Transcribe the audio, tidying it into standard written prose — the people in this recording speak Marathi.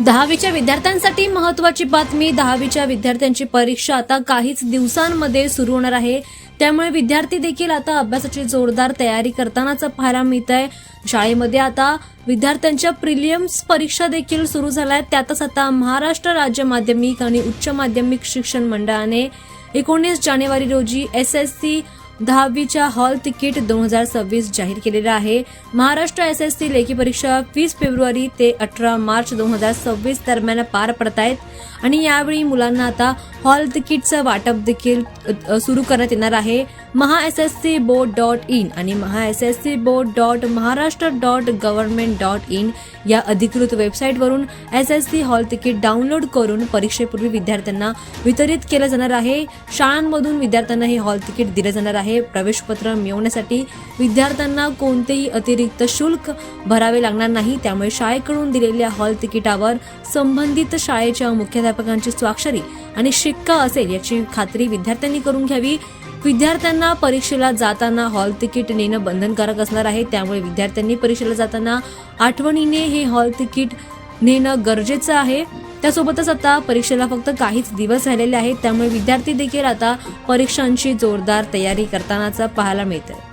10वीच्या विद्यार्थ्यांसाठी महत्त्वाची बातमी. 10वीच्या विद्यार्थ्यांची परीक्षा आता काहीच दिवसांमध्ये सुरू होणार आहे. त्यामुळे विद्यार्थी देखील आता अभ्यासाची जोरदार तयारी करतानाच पाहायला मिळत आहे. शाळेमध्ये आता विद्यार्थ्यांच्या प्रिलिम्स परीक्षा देखील सुरू झाल्या आहेत. त्यातच आता महाराष्ट्र राज्य माध्यमिक आणि उच्च माध्यमिक शिक्षण मंडळाने 19 जानेवारी रोजी SSC 10वीच्या हॉल तिकीट 2026 जाहीर केलेलं आहे. महाराष्ट्र SSC लेखी परीक्षा 20 फेब्रुवारी ते 18 मार्च 2026 दरम्यान पार पडत आहेत आणि यावेळी मुलांना आता हॉल तिकीटचं वाटप देखील सुरू करण्यात येणार आहे. MahaSSCBoard.in आणि MahaSSCBoard.Maharashtra.Government.in या अधिकृत वेबसाईटवरून SSC हॉल तिकीट डाउनलोड करून परीक्षेपूर्वी विद्यार्थ्यांना वितरित केलं जाणार आहे. शाळांमधून विद्यार्थ्यांना हे हॉल तिकीट दिले जाणार आहे. प्रवेशपत्र मिळवण्यासाठी विद्यार्थ्यांना कोणतेही अतिरिक्त शुल्क भरावे लागणार नाही. त्यामुळे शाळेकडून दिलेल्या हॉल तिकीटावर संबंधित शाळेच्या मुख्याध्यापकांची स्वाक्षरी आणि शिक्का असेल याची खात्री विद्यार्थ्यांनी करून घ्यावी. विद्यार्थ्यांना परीक्षेला जाताना हॉल तिकीट नेणं बंधनकारक असणार आहे. त्यामुळे विद्यार्थ्यांनी परीक्षेला जाताना आठवणीने हे हॉल तिकीट नेणं गरजेचं आहे. त्यासोबतच आता परीक्षेला फक्त काहीच दिवस राहिलेले आहेत. त्यामुळे विद्यार्थी देखील आता परीक्षांची जोरदार तयारी करतानाच पाहायला मिळते.